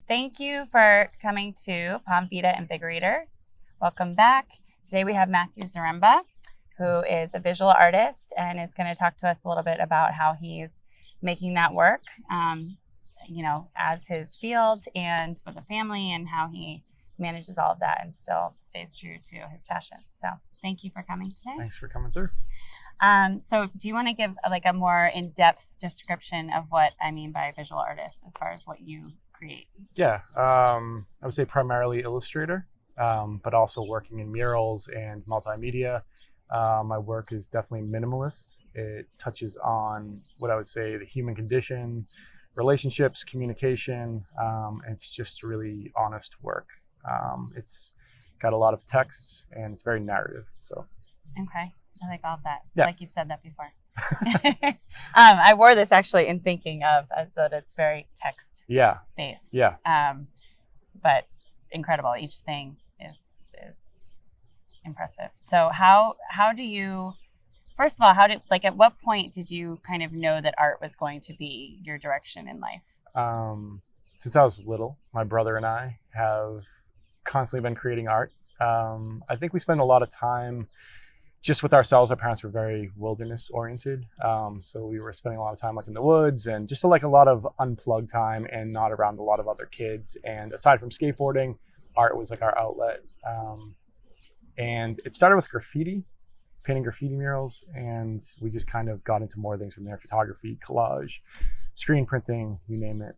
Thank you for coming to Pom Vida Invigorators. Welcome back. Today we have Matthew Zaremba, who is a visual artist and is going to talk to us a little bit about how he's making that work, as his field and with a family, and how he manages all of that and still stays true to his passion. So thank you for coming today. Thanks for coming through. So do you want to give a more in-depth description of what I mean by visual artist as far as what you create? Yeah, I would say primarily illustrator, but also working in murals and multimedia. My work is definitely minimalist. It touches on what I would say the human condition, relationships, communication. It's just really honest work. It's got a lot of text and it's very narrative. So. Okay. I like all of that. It's yeah. like you've said that before. I wore this actually in thinking of that it's very text based. Yeah. But incredible. Each thing is impressive. So how do you, first of all, at what point did you kind of know that art was going to be your direction in life? Since I was little, my brother and I have constantly been creating art. I think we spend a lot of time just with ourselves. Our parents were very wilderness oriented. So we were spending a lot of time in the woods and just a lot of unplugged time and not around a lot of other kids. And aside from skateboarding, art was our outlet. And it started with graffiti, painting graffiti murals. And we just kind of got into more things from there: photography, collage, screen printing, you name it.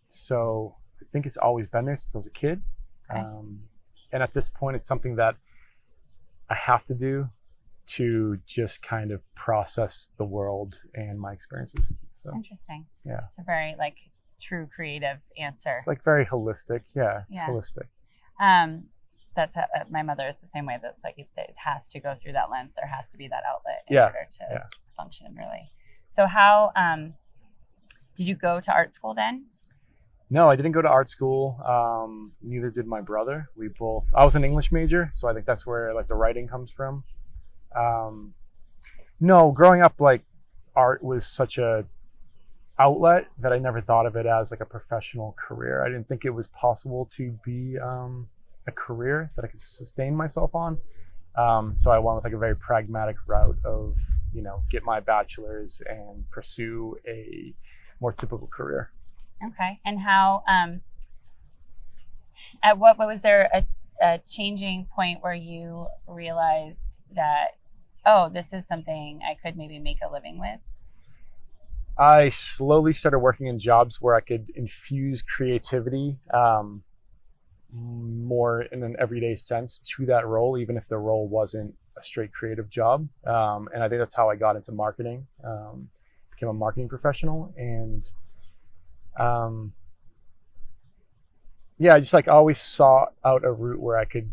So I think it's always been there since I was a kid. Okay. And at this point, it's something that I have to do to just kind of process the world and my experiences. So interesting. Yeah. It's a very true creative answer. It's very holistic. Yeah, it's holistic. That's how, my mother is the same way. That's it has to go through that lens. There has to be that outlet in order to function, really. So how did you go to art school then? No, I didn't go to art school. Neither did my brother. I was an English major, so I think that's where the writing comes from. No, growing up, art was such a outlet that I never thought of it as a professional career. I didn't think it was possible to be a career that I could sustain myself on. So I went with a very pragmatic route of, get my bachelor's and pursue a more typical career. Okay. And how, at what was there a changing point where you realized that, oh, this is something I could maybe make a living with? I slowly started working in jobs where I could infuse creativity more in an everyday sense to that role, even if the role wasn't a straight creative job. And I think that's how I got into marketing, became a marketing professional. And I just always sought out a route where I could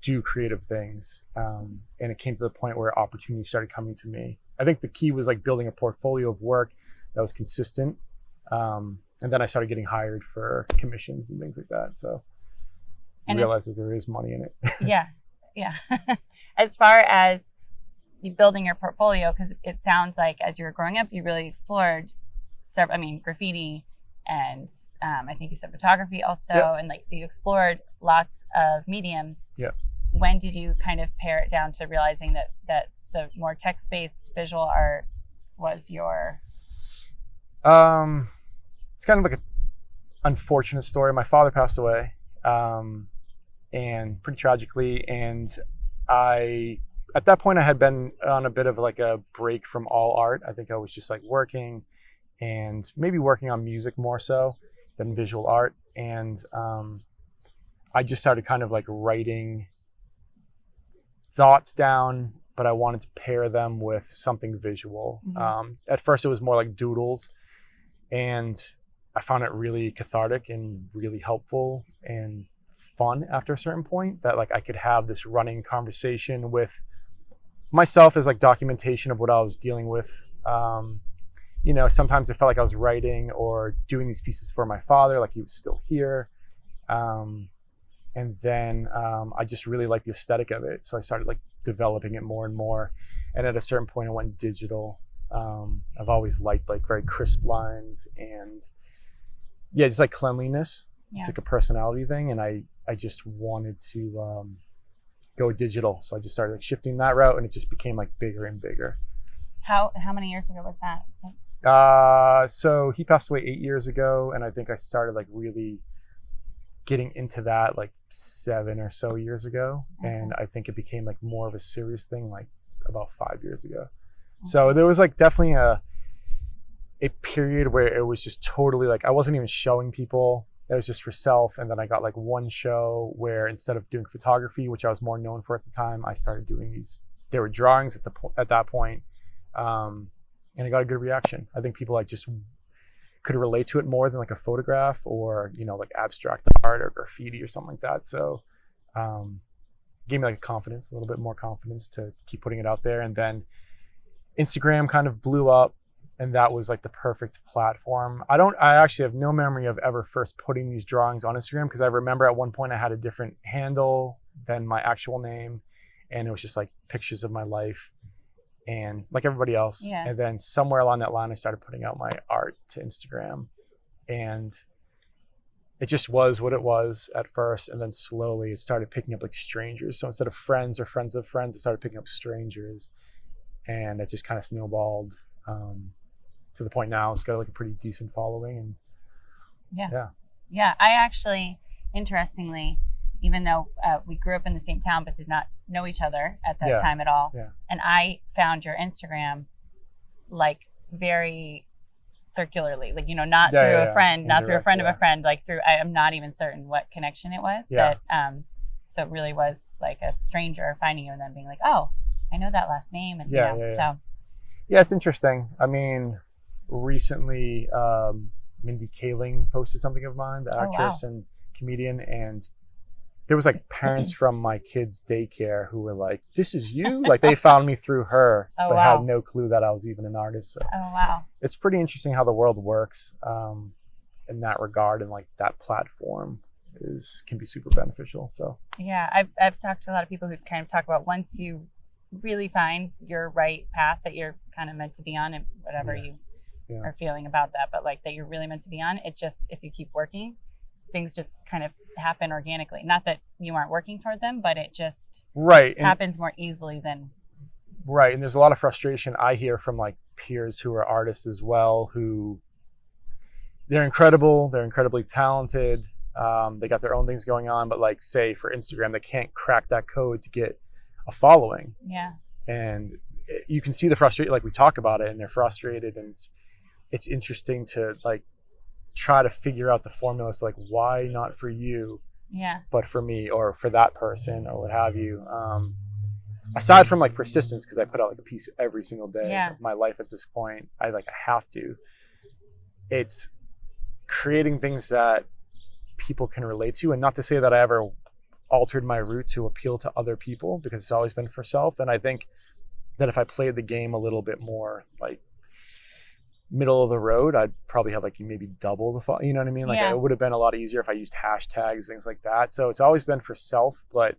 do creative things. And it came to the point where opportunities started coming to me. I think the key was building a portfolio of work that was consistent. And then I started getting hired for commissions and things like that. So I realized that there is money in it. Yeah. As far as you building your portfolio, because it sounds like as you were growing up, you really explored graffiti, and I think you said photography also. Yep. And so you explored lots of mediums. Yeah. When did you kind of pare it down to realizing that the more text-based visual art was your... It's kind of an unfortunate story. My father passed away, and pretty tragically. And at that point, I had been on a bit of a break from all art. I think I was just working and maybe working on music more so than visual art. And I just started kind of writing thoughts down, but I wanted to pair them with something visual. Mm-hmm. At first it was more doodles, and I found it really cathartic and really helpful and fun after a certain point, that I could have this running conversation with myself as documentation of what I was dealing with. Sometimes it felt like I was writing or doing these pieces for my father, he was still here. And then I just really liked the aesthetic of it. So I started developing it more and more. And at a certain point I went digital. I've always liked very crisp lines and just cleanliness. It's like a personality thing, and I just wanted to go digital, so I just started like shifting that route, and it just became like bigger and bigger. How many years ago was that? So he passed away 8 years ago, and I think I started like really getting into that like 7 or so years ago. And I think it became like more of a serious thing like about 5 years ago. So there was like definitely a period where it was just totally like I wasn't even showing people. It was just for self. And then I got like one show where instead of doing photography, which I was more known for at the time, I started doing these. There were drawings at that point, and I got a good reaction. I think people like just could relate to it more than like a photograph or, you know, like abstract art or graffiti or something like that. So gave me like a little bit more confidence to keep putting it out there. And then Instagram kind of blew up, and that was like the perfect platform. I actually have no memory of ever first putting these drawings on Instagram, because I remember at one point I had a different handle than my actual name, and it was just like pictures of my life and like everybody else. Yeah. And then somewhere along that line, I started putting out my art to Instagram, and it just was what it was at first. And then slowly it started picking up like strangers. So instead of friends or friends of friends, it started picking up strangers, and it just kind of snowballed to the point now it's got like a pretty decent following. And yeah. I actually, interestingly, even though we grew up in the same town but did not know each other at that time at all. Yeah. And I found your Instagram like very circularly, like, you know, not through a friend, not through a friend of a friend, like through, I'm not even certain what connection it was. Yeah. That, so it really was like a stranger finding you and then being like, oh, I know that last name. And so. Yeah, it's interesting. I mean, recently, Mindy Kaling posted something of mine, the actress and comedian, and there was like parents from my kids' daycare who were like, "This is you?" Like they found me through her, but had no clue that I was even an artist. So it's pretty interesting how the world works in that regard, and like that platform can be super beneficial. So yeah, I've talked to a lot of people who kind of talk about once you really find your right path that you're kind of meant to be on, and whatever you are feeling about that, but like that you're really meant to be on, it just, if you keep working, things just kind of happen organically. Not that you aren't working toward them, but it just happens more easily than. Right. And there's a lot of frustration I hear from like peers who are artists as well, who they're incredible, they're incredibly talented, they got their own things going on, but like say for Instagram, they can't crack that code to get a following. Yeah. And you can see the frustration, like we talk about it, and they're frustrated, and it's interesting to like try to figure out the formula. So like, why not for you, but for me or for that person or what have you. Aside from like persistence, because I put out like a piece every single day of my life at this point, I have to. It's creating things that people can relate to, and not to say that I ever altered my route to appeal to other people, because it's always been for self. And I think that if I played the game a little bit more like middle of the road, I'd probably have like maybe double the you know what I mean? Like it would have been a lot easier if I used hashtags, things like that. So it's always been for self, but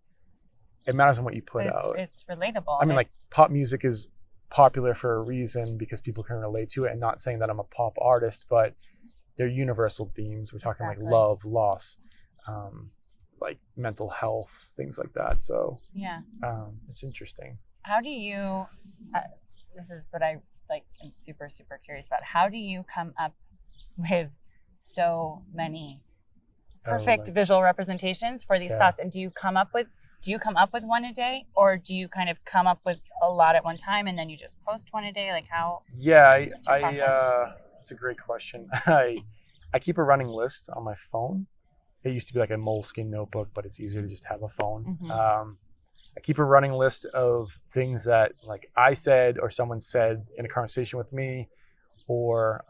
it matters on what you put out. It's relatable. I mean, like pop music is popular for a reason because people can relate to it, and not saying that I'm a pop artist, but they're universal themes. We're talking like love, loss, like mental health, things like that. So it's interesting. How do you, this is what I like, I'm super, super curious about. How do you come up with so many perfect visual representations for these thoughts? And do you come up with one a day, or do you kind of come up with a lot at one time and then you just post one a day? Like how? Yeah, it's a great question. I keep a running list on my phone. It used to be like a moleskin notebook, but it's easier to just have a phone. I keep a running list of things that like I said or someone said in a conversation with me, or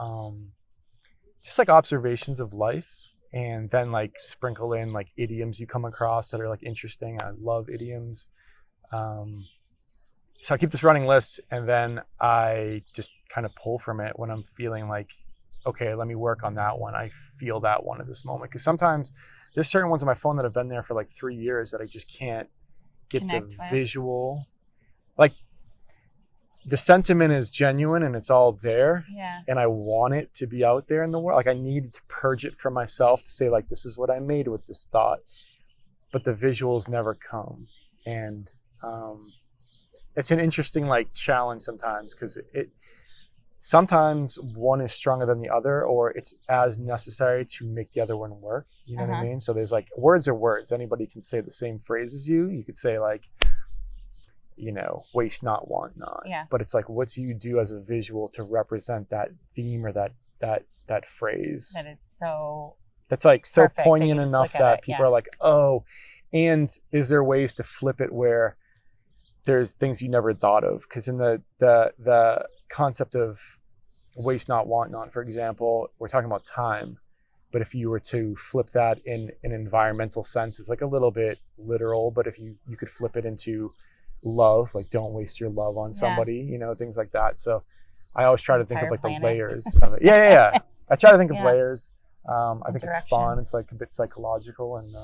just like observations of life, and then like sprinkle in like idioms you come across that are like interesting. I love idioms. So I keep this running list, and then I just kind of pull from it when I'm feeling like, okay, let me work on that one. I feel that one at this moment. Because sometimes there's certain ones on my phone that have been there for like 3 years that I just can't get the visual. Like the sentiment is genuine and it's all there, Yeah. and I want it to be out there in the world. Like I need to purge it from myself to say like, this is what I made with this thought, but the visuals never come. And it's an interesting like challenge sometimes, because it sometimes one is stronger than the other, or it's as necessary to make the other one work. You know what I mean? So there's like, words are words. Anybody can say the same phrase as you. You could say like, you know, waste not, want not. Yeah. But it's like, what do you do as a visual to represent that theme or that phrase? That is so. That's like so perfect poignant that you just enough look at that it, people are like, oh, and is there ways to flip it where there's things you never thought of? Because in the concept of waste not, want not, for example, we're talking about time. But if you were to flip that in an environmental sense, it's like a little bit literal. But if you could flip it into love, like don't waste your love on somebody, you know, things like that. So I always try to think of like planet. the layers of it. Yeah. I try to think of layers. I think it's fun. It's like a bit psychological. And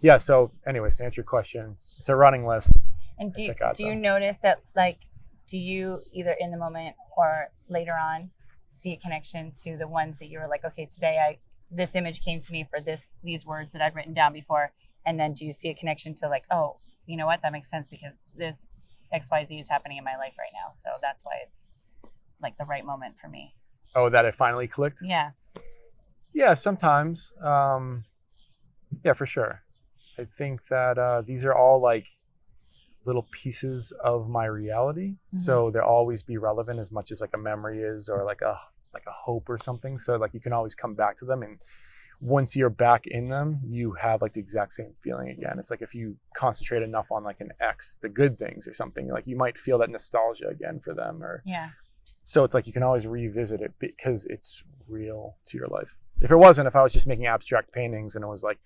yeah, so anyways, to answer your question, it's a running list. And do you notice that, like, do you either in the moment or later on see a connection to the ones that you were like, okay, today this image came to me for these words that I'd written down before, and then do you see a connection to like, oh, you know what, that makes sense because this XYZ is happening in my life right now, so that's why it's like the right moment for me. Oh, that it finally clicked? Yeah, sometimes. Yeah, for sure. I think that these are all like little pieces of my reality, so they'll always be relevant as much as like a memory is, or like a hope or something. So like you can always come back to them, and once you're back in them, you have like the exact same feeling again. It's like if you concentrate enough on like an X, the good things or something, like you might feel that nostalgia again for them. Or so it's like you can always revisit it because it's real to your life. If it wasn't, if I was just making abstract paintings and it was like,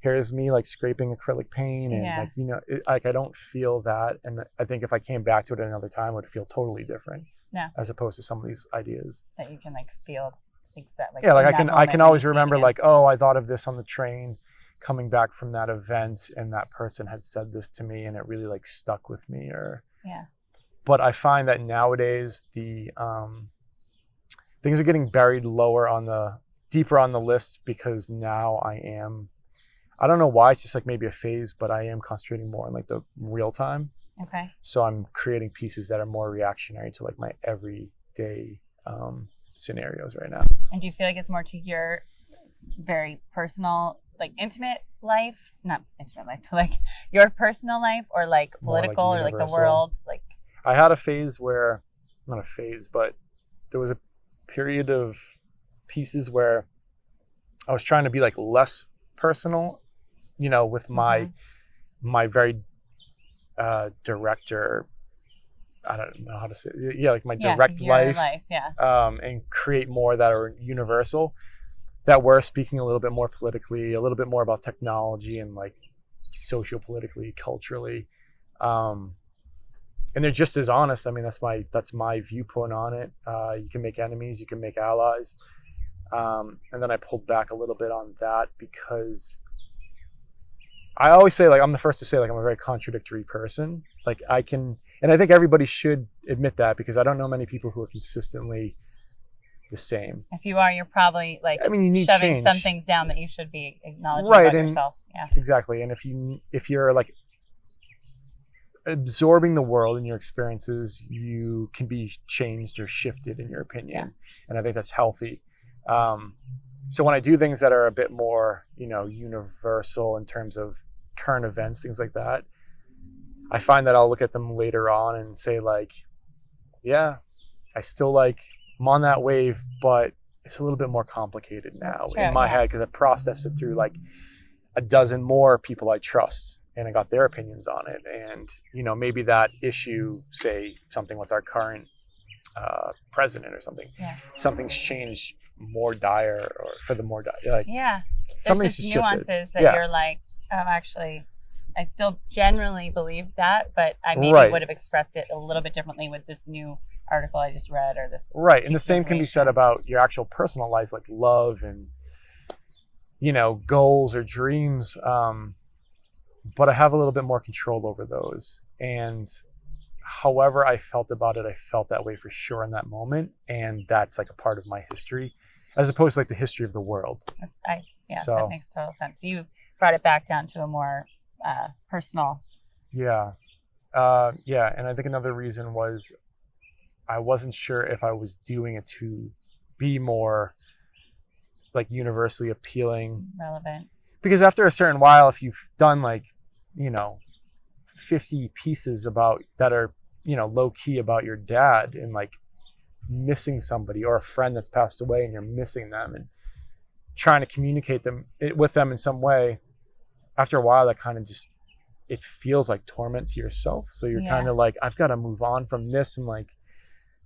here's me like scraping acrylic paint and like, you know, like I don't feel that. And I think if I came back to it at another time, it would feel totally different. As opposed to some of these ideas that you can like feel exactly. Yeah, like I can always remember like, oh, I thought of this on the train coming back from that event, and that person had said this to me, and it really like stuck with me. Or but I find that nowadays the things are getting buried deeper on the list, because now I don't know why, it's just like maybe a phase, but I am concentrating more on like the real time. Okay. So I'm creating pieces that are more reactionary to like my everyday scenarios right now. And do you feel like it's more to your very personal, like intimate life? Not intimate life, but like your personal life, or like political, or like the world? Like I had a phase where, not a phase, but there was a period of pieces where I was trying to be like less personal, you know, with my very director, I don't know how to say it. Yeah, like my direct life, and create more that are universal, that were speaking a little bit more politically, a little bit more about technology and like socio-politically, culturally, and they're just as honest. I mean, that's my viewpoint on it. You can make enemies, you can make allies, and then I pulled back a little bit on that, because I always say, like, I'm the first to say, like, I'm a very contradictory person. Like and I think everybody should admit that, because I don't know many people who are consistently the same. If you are, you're probably like, I mean, you need shoving change. some things down that you should be acknowledging about yourself. Yeah, exactly. And if you're like absorbing the world and your experiences, you can be changed or shifted in your opinion, and I think that's healthy. So when I do things that are a bit more, you know, universal in terms of current events, things like that, I find that I'll look at them later on and say like, yeah, I still like, I'm on that wave, but it's a little bit more complicated now in my head, because I processed it through like a dozen more people I trust, and I got their opinions on it. And, you know, maybe that issue, say something with our current president or something, something's changed more dire, or for the more dire, like there's just nuances that you're like, oh, actually I still generally believe that, but I maybe would have expressed it a little bit differently with this new article I just read, or this and the same can be said about your actual personal life, like love and, you know, goals or dreams, but I have a little bit more control over those, and however I felt about it, I felt that way for sure in that moment, and that's like a part of my history, as opposed to like the history of the world. That makes total sense. You brought it back down to a more personal. Yeah. And I think another reason was I wasn't sure if I was doing it to be more like universally appealing, relevant. Because after a certain while, if you've done like, 50 pieces about that are, low key about your dad and like missing somebody or a friend that's passed away and you're missing them and trying to communicate with them in some way, after a while that kind of just, it feels like torment to yourself. So you're kind of like, I've got to move on from this and like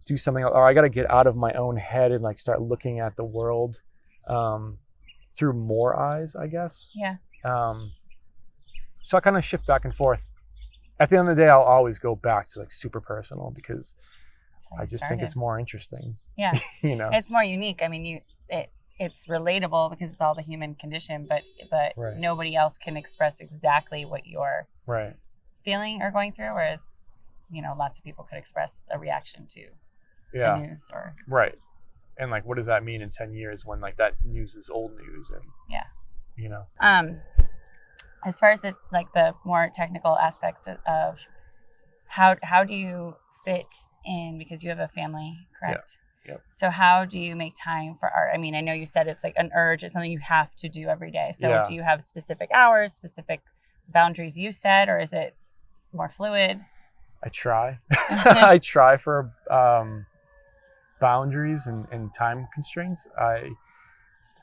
do something else, or I got to get out of my own head and like start looking at the world through more eyes, I guess. Yeah. So I kind of shift back and forth. At the end of the day, I'll always go back to like super personal because I just think it's more interesting. Yeah. It's more unique. I mean, it's relatable because it's all the human condition, but right. Nobody else can express exactly what you're right. feeling or going through, whereas lots of people could express a reaction to the news or right. And like, what does that mean in 10 years when like that news is old news? And as far as the more technical aspects of how do you fit in, because you have a family, correct? Yeah. Yep. So how do you make time for art? I mean, I know you said it's like an urge. It's something you have to do every day. So do you have specific hours, specific boundaries you set, or is it more fluid? I try. I try for boundaries and time constraints. I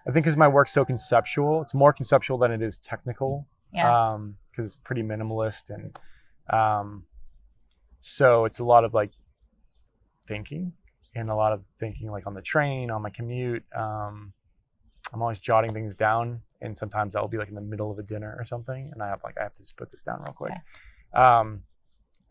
think because my work's so conceptual, it's more conceptual than it is technical. Yeah. Because it's pretty minimalist, and so it's a lot of like thinking. And a lot of thinking like on the train, on my commute. I'm always jotting things down, and sometimes that'll be like in the middle of a dinner or something, and I have to just put this down real quick. Okay.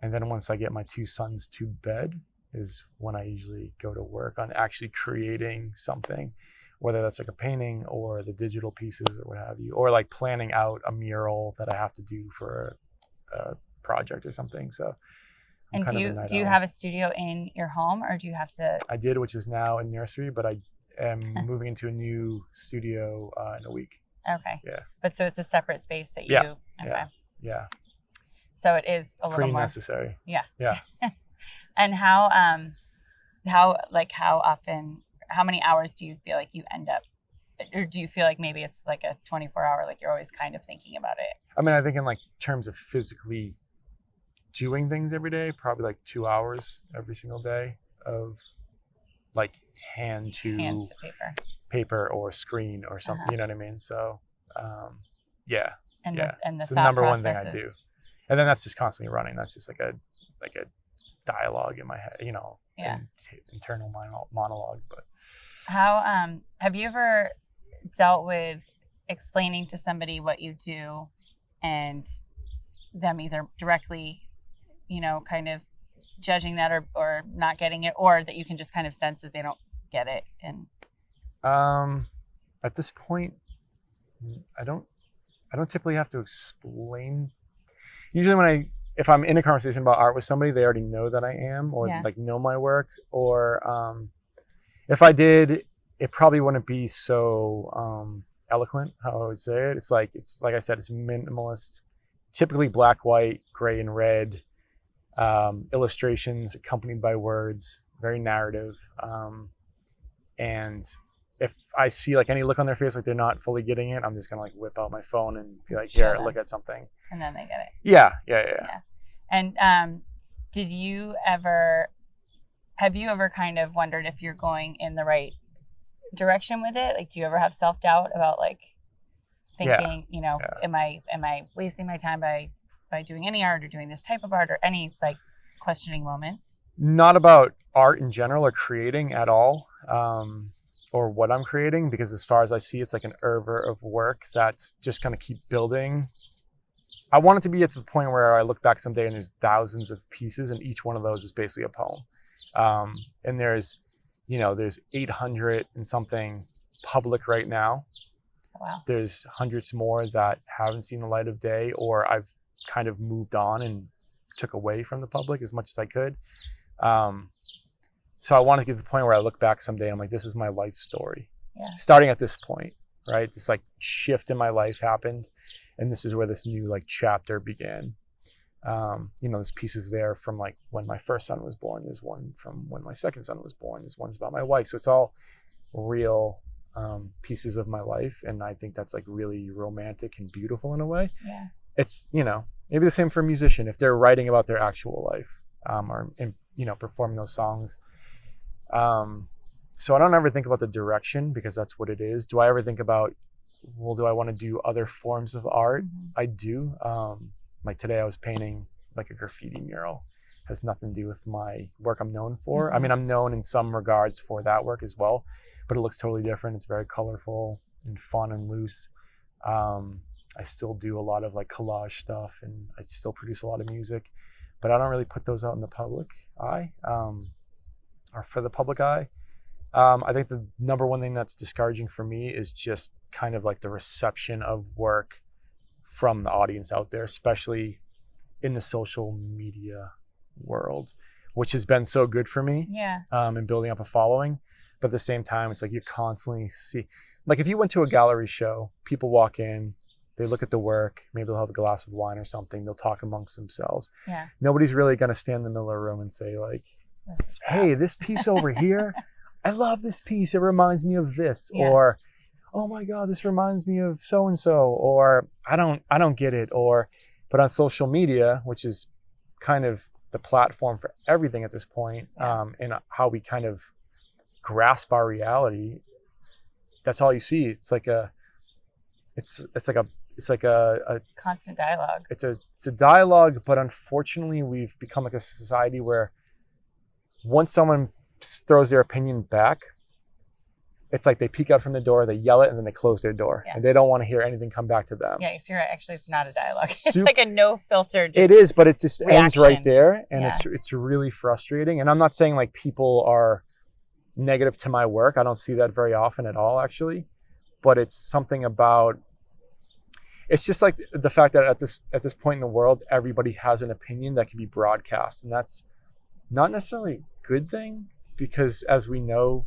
And then once I get my two sons to bed is when I usually go to work on actually creating something, whether that's like a painting or the digital pieces or what have you, or like planning out a mural that I have to do for a project or something. So. And do you have a studio in your home, or do you have to? I did, which is now in nursery, but I am moving into a new studio in a week. Okay. Yeah. But so it's a separate space that you. Yeah. Okay. Yeah. So it is a little pretty more necessary. Yeah. Yeah. And how often, how many hours do you feel like you end up, or do you feel like maybe it's like a 24-hour, like you're always kind of thinking about it? I mean, I think in like terms of physically doing things every day, probably like 2 hours every single day of like hand to paper or screen or something. You know what I mean? So yeah. And it's the number one thing I do, and then that's just constantly running. That's just like a dialogue in my head, internal monologue. But how have you ever dealt with explaining to somebody what you do and them either directly kind of judging that or not getting it, or that you can just kind of sense that they don't get it? And at this point, I don't typically have to explain. Usually if I'm in a conversation about art with somebody, they already know that I am, or like know my work, or if I did, it probably wouldn't be so eloquent how I would say it. It's like I said, it's minimalist, typically black, white, gray, and red. Illustrations accompanied by words, very narrative. And if I see like any look on their face like they're not fully getting it, I'm just gonna like whip out my phone and be like, here, look at something. And then they get it. Yeah. And have you ever kind of wondered if you're going in the right direction with it? Like, do you ever have self-doubt about like thinking, am I wasting my time by doing any art or doing this type of art, or any like questioning moments? Not about art in general or creating at all, or what I'm creating, because as far as I see, it's like an oeuvre of work that's just going to keep building. I want it to be at the point where I look back someday and there's thousands of pieces, and each one of those is basically a poem. And there's 800 and something public right now. Wow. There's hundreds more that haven't seen the light of day, or I've kind of moved on and took away from the public as much as I could. So I want to get to the point where I look back someday and I'm like, this is my life story. Yeah. Starting at this point, right? This like shift in my life happened, and this is where this new like chapter began. There's pieces there from like when my first son was born. There's one from when my second son was born. There's one's about my wife. So it's all real pieces of my life, and I think that's like really romantic and beautiful in a way. Yeah. It's maybe the same for a musician if they're writing about their actual life, or performing those songs. So I don't ever think about the direction because that's what it is. Do I ever think about, well, do I want to do other forms of art? Mm-hmm. I do. Like today I was painting like a graffiti mural. Has nothing to do with my work I'm known for. Mm-hmm. I mean, I'm known in some regards for that work as well, but it looks totally different. It's very colorful and fun and loose. I still do a lot of like collage stuff, and I still produce a lot of music, but I don't really put those out in the public eye, or for the public eye. I think the number one thing that's discouraging for me is just kind of like the reception of work from the audience out there, especially in the social media world, which has been so good for me. Yeah. In building up a following. But at the same time, it's like you constantly see, like if you went to a gallery show, people walk in, they look at the work, maybe they'll have a glass of wine or something, they'll talk amongst themselves. Yeah. Nobody's really going to stand in the middle of the room and say like, hey, this piece over here, I love this piece. It reminds me of this. Yeah. Or, oh my God, this reminds me of so-and-so. Or I don't get it. But on social media, which is kind of the platform for everything at this point, and how we kind of grasp our reality, that's all you see. It's like a constant dialogue. It's a dialogue, but unfortunately we've become like a society where once someone throws their opinion back, it's like they peek out from the door, they yell it, and then they close their door, and they don't want to hear anything come back to them. Yeah, so you're right. Actually, it's not a dialogue. It's like a no filter. It is, but it just ends right there, and it's really frustrating. And I'm not saying like people are negative to my work. I don't see that very often at all, actually. But it's something about. It's just like the fact that at this point in the world, everybody has an opinion that can be broadcast, and that's not necessarily a good thing because, as we know,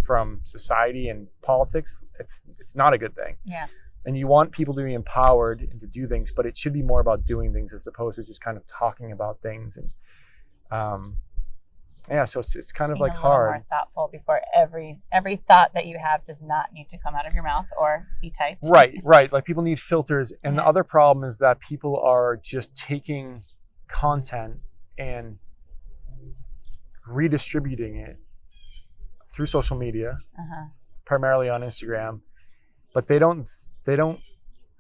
from society and politics, it's not a good thing. Yeah. And you want people to be empowered and to do things, but it should be more about doing things as opposed to just kind of talking about things. And so it's kind of being like hard. More thoughtful before every thought that you have does not need to come out of your mouth or be typed. Right. Like people need filters, and the other problem is that people are just taking content and redistributing it through social media, primarily on Instagram, but they don't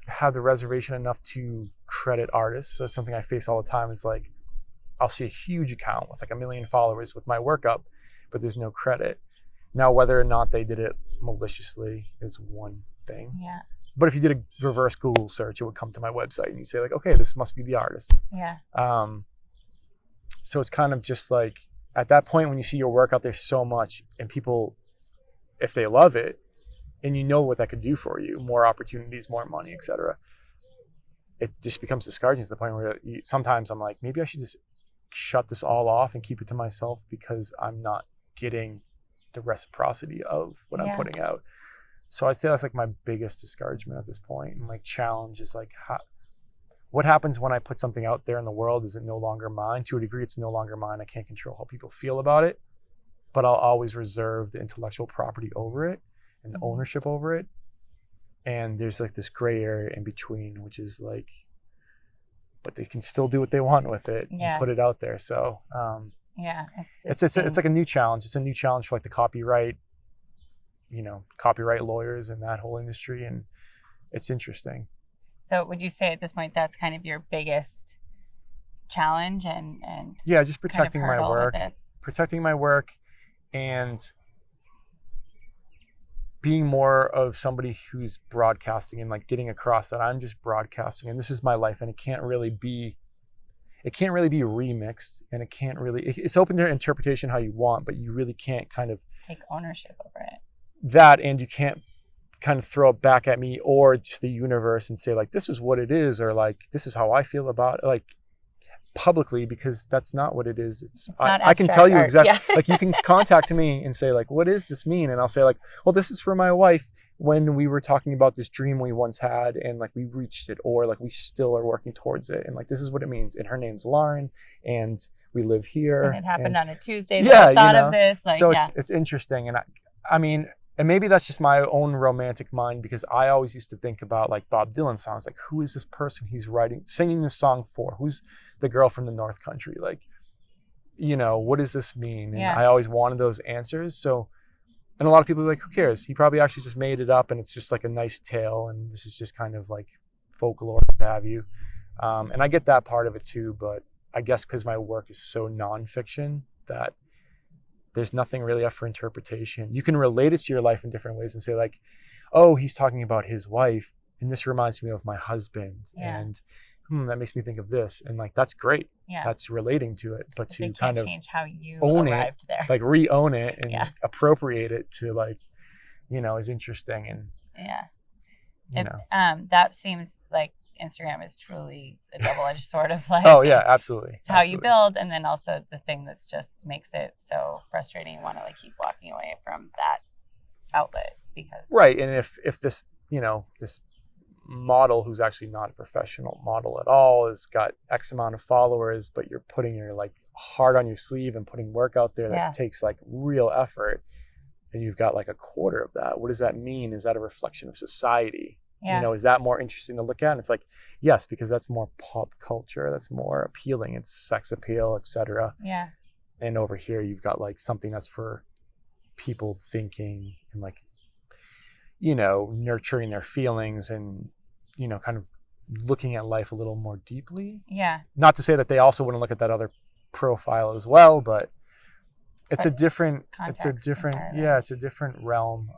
have the reservation enough to credit artists. So it's something I face all the time. It's like I'll see a huge account with like 1 million followers with my work up, but there's no credit. Now, whether or not they did it maliciously is one thing. Yeah. But if you did a reverse Google search, it would come to my website and you say like, okay, this must be the artist. Yeah. So it's kind of just like, at that point, when you see your work out there so much and people, if they love it and you know what that could do for you, more opportunities, more money, etc., it just becomes discouraging to the point where sometimes I'm like, maybe I should just shut this all off and keep it to myself because I'm not getting the reciprocity of what I'm putting out. So I'd say that's like my biggest discouragement at this point. And like challenge is like, what happens when I put something out there in the world? Is it no longer mine? To a degree, it's no longer mine. I can't control how people feel about it, but I'll always reserve the intellectual property over it and the ownership over it. And there's like this gray area in between, which is like, but they can still do what they want with it and put it out there. So it's like a new challenge. It's a new challenge for like the copyright lawyers in that whole industry, and it's interesting. So would you say at this point that's kind of your biggest challenge and just protecting my work and being more of somebody who's broadcasting and like getting across that I'm just broadcasting and this is my life, and it can't really be remixed, and it's open to interpretation how you want, but you really can't kind of take ownership over it. That, and you can't kind of throw it back at me or just the universe and say like, this is what it is, or like, this is how I feel about it. Like, publicly because that's not what it is. It's not I can tell you art. exactly, Yeah. like you can contact me and say like, what does this mean? And I'll say like, well, this is for my wife when we were talking about this dream we once had and like we reached it, or like we still are working towards it. And like, this is what it means. And her name's Lauren and we live here. And it happened on a Tuesday. Yeah, I thought of this. Like, so it's interesting. And I mean, and maybe that's just my own romantic mind because I always used to think about like Bob Dylan songs. Like, who is this person he's singing this song for? Who's the girl from the North Country? Like, you know, what does this mean? And I always wanted those answers. So, and a lot of people are like, who cares? He probably actually just made it up and it's just like a nice tale. And this is just kind of like folklore, what have you. And I get that part of it too. But I guess because my work is so nonfiction that there's nothing really up for interpretation. You can relate it to your life in different ways and say like, oh, he's talking about his wife and this reminds me of my husband. And that makes me think of this. And like, that's great. Yeah. That's relating to it. But to kind of change how you own arrived it, there. like re-own it and appropriate it to like, you know, is interesting. And you know. That seems like Instagram is truly a double-edged sword of like, oh yeah, absolutely. It's how you build, and then also the thing that's just makes it so frustrating. You want to like keep walking away from that outlet because right. And if this, you know, this model who's actually not a professional model at all has got X amount of followers, but you're putting your like heart on your sleeve and putting work out there that takes like real effort, and you've got like a quarter of that. What does that mean? Is that a reflection of society? You know, is that more interesting to look at? And it's like, yes, because that's more pop culture. That's more appealing. It's sex appeal, etc. Yeah. And over here, you've got like something that's for people thinking and like, you know, nurturing their feelings and, you know, kind of looking at life a little more deeply. Yeah. Not to say that they also wouldn't look at that other profile as well, but it's a different, it's a different realm.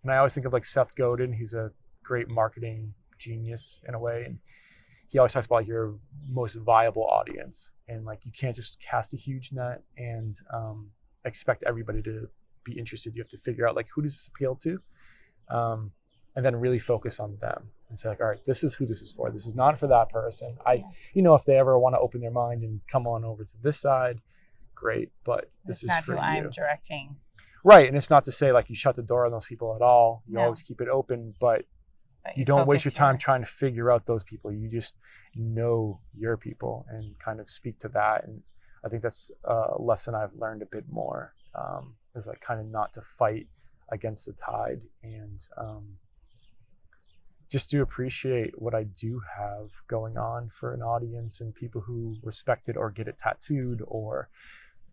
And I always think of like Seth Godin. He's a great marketing genius in a way. And he always talks about like your most viable audience. And like, you can't just cast a huge net and expect everybody to be interested. You have to figure out like, who does this appeal to? And then really focus on them and say like, all right, this is who this is for. This is not for that person. You know, if they ever want to open their mind and come on over to this side, great. But this is for you. Not who I'm directing. Right, and it's not to say like you shut the door on those people at all. You always keep it open, but you don't waste your time trying to figure out those people. You just know your people and kind of speak to that. And I think that's a lesson I've learned a bit more, is like kind of not to fight against the tide and just to appreciate what I do have going on for an audience and people who respect it or get it tattooed or,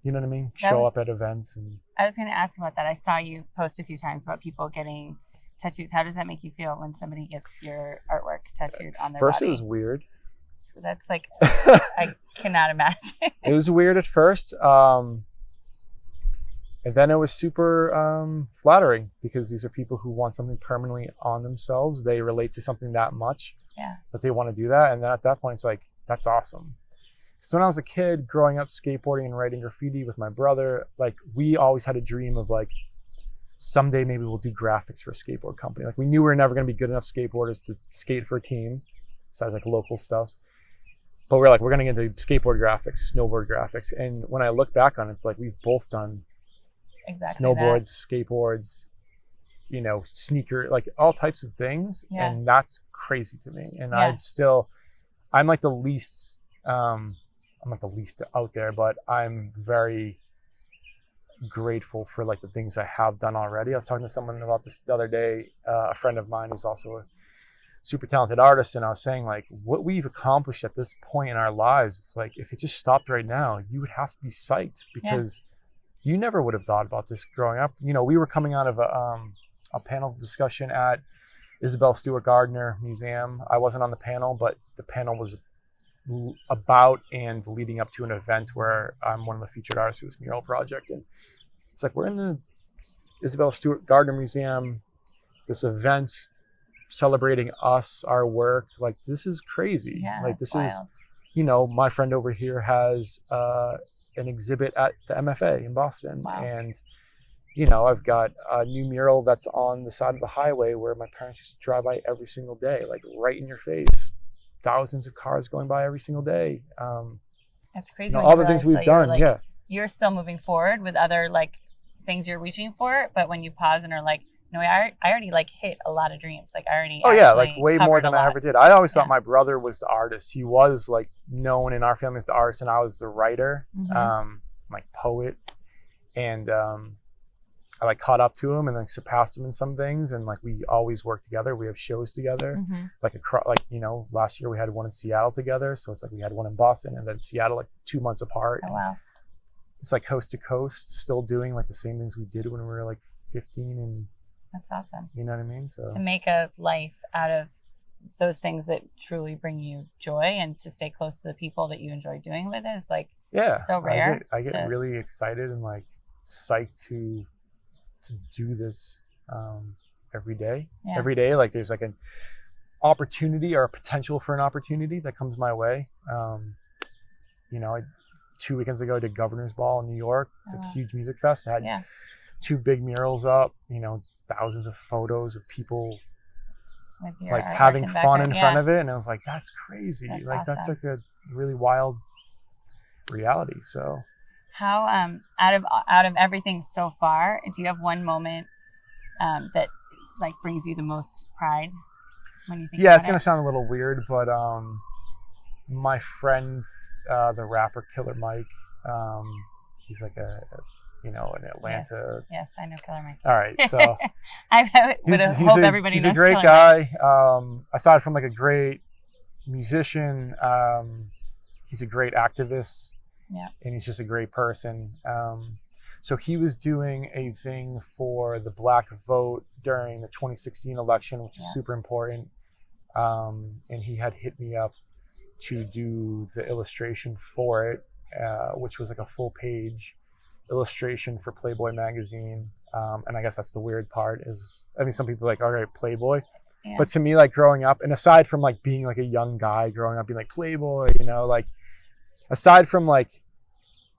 you know what I mean? Show up at events. And I was going to ask about that. I saw you post a few times about people getting tattoos. How does that make you feel when somebody gets your artwork tattooed on their body? First, it was weird. So that's like, I cannot imagine. It was weird at first. And then it was super flattering because these are people who want something permanently on themselves. They relate to something that much that they want to do that. And then at that point, it's like, that's awesome. So when I was a kid growing up skateboarding and writing graffiti with my brother, like we always had a dream of like, someday maybe we'll do graphics for a skateboard company. Like we knew we were never going to be good enough skateboarders to skate for a team, besides like local stuff. But we're like, we're going to get into skateboard graphics, snowboard graphics. And when I look back on it, it's like we've both done snowboards, skateboards, you know, sneaker, like all types of things. Yeah. And that's crazy to me. And I'm like the least, I'm not the least out there, but I'm very grateful for like the things I have done already. I was talking to someone about this the other day, a friend of mine who's also a super talented artist, and I was saying like what we've accomplished at this point in our lives, it's like if it just stopped right now, you would have to be psyched because you never would have thought about this growing up. You know, we were coming out of a panel discussion at Isabel Stewart Gardner Museum. I wasn't on the panel, but the panel was about and leading up to an event where I'm one of the featured artists for this mural project. And it's like, we're in the Isabel Stewart Gardner Museum, this event celebrating us, our work. Like, this is crazy. Yeah, like this wild. Is, you know, my friend over here has an exhibit at the MFA in Boston. Wow. And, you know, I've got a new mural that's on the side of the highway where my parents used to drive by every single day, like right in your face. thousands of cars going by every single day. That's crazy. All the things we've done. Like, you're still moving forward with other like things you're reaching for, but when you pause and are like, no, I already like hit a lot of dreams. Like I already. Oh yeah, like way more than I ever did. I always thought my brother was the artist. He was like known in our family as the artist, and I was the writer, like poet, and I like caught up to him and like surpassed him in some things, and like we always work together. We have shows together, like last year we had one in Seattle together, so it's like we had one in Boston and then Seattle like 2 months apart. Oh wow! It's like coast to coast, still doing like the same things we did when we were like 15 and. That's awesome. You know what I mean? So to make a life out of those things that truly bring you joy and to stay close to the people that you enjoy doing with is like so rare. I get really excited and like psyched to do this every day. Yeah. Every day, like there's like an opportunity or a potential for an opportunity that comes my way. 2 weekends ago I did Governor's Ball in New York, a huge music fest. I had 2 big murals up, thousands of photos of people like having fun in front of it. And I was like, that's crazy. That's like, awesome. That's like a really wild reality. So how, out of everything so far, do you have one moment that like brings you the most pride when you think about it's going to sound a little weird, but my friend, the rapper Killer Mike, he's like in Atlanta. Yes, I know Killer Mike. All right, so I hope everybody knows. He's a great guy. Aside from like a great musician, he's a great activist. Yeah. And he's just a great person. So he was doing a thing for the Black vote during the 2016 election, which is super important. And he had hit me up to do the illustration for it, which was like a full page illustration for Playboy magazine. And I guess that's the weird part is, some people are like, all right, Playboy. Yeah. But to me, like growing up, and aside from like being like a young guy growing up being like Playboy, like aside from like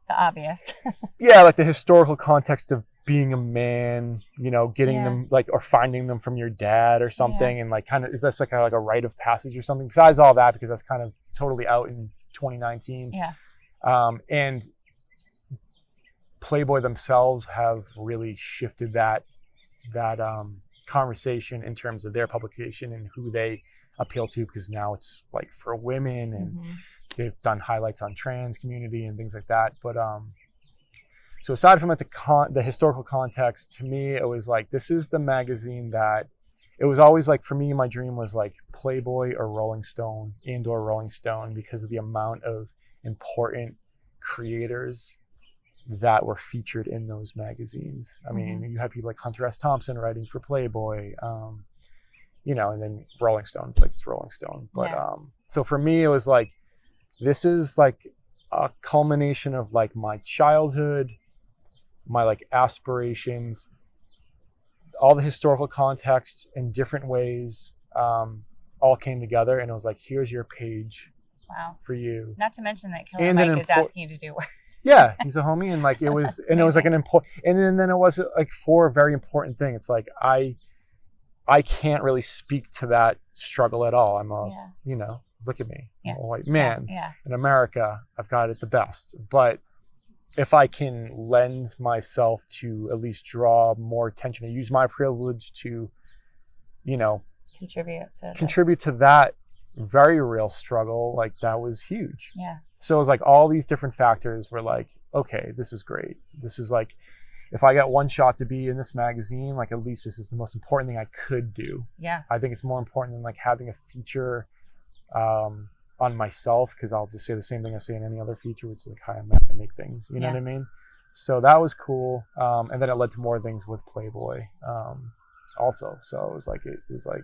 the obvious. like the historical context of being a man, getting them like, or finding them from your dad or something. And like, kind of, that's like a rite of passage or something. Besides all that, because that's kind of totally out in 2019. Yeah. And Playboy themselves have really shifted that conversation in terms of their publication and who they appeal to, because now it's like for women and they've done highlights on trans community and things like that. But so aside from like the historical context, to me it was like, this is the magazine that it was always like, for me, my dream was like Playboy or Rolling Stone, because of the amount of important creators that were featured in those magazines. I mean, you had people like Hunter S. Thompson writing for Playboy, and then Rolling Stone, it's Rolling Stone. But so for me, it was like, this is like a culmination of like my childhood, my like aspirations, all the historical context in different ways, all came together, and it was like, here's your page. Wow. For you. Not to mention that Killer Mike is asking you to do work. Yeah, he's a homie, and like it was, and it was like an important, and then it was like for a very important thing. It's like I can't really speak to that struggle at all. I'm look at me, I'm a white man in America. I've got it the best, but if I can lend myself to at least draw more attention and use my privilege to, contribute to that very real struggle, like that was huge. Yeah. So it was like all these different factors were like, okay, this is great. This is like, if I got one shot to be in this magazine, like at least this is the most important thing I could do. Yeah. I think it's more important than like having a feature on myself, because I'll just say the same thing I say in any other feature, which is like, hi, I'm Matt, I make things. You know what I mean? So that was cool. And then it led to more things with Playboy also. So it was like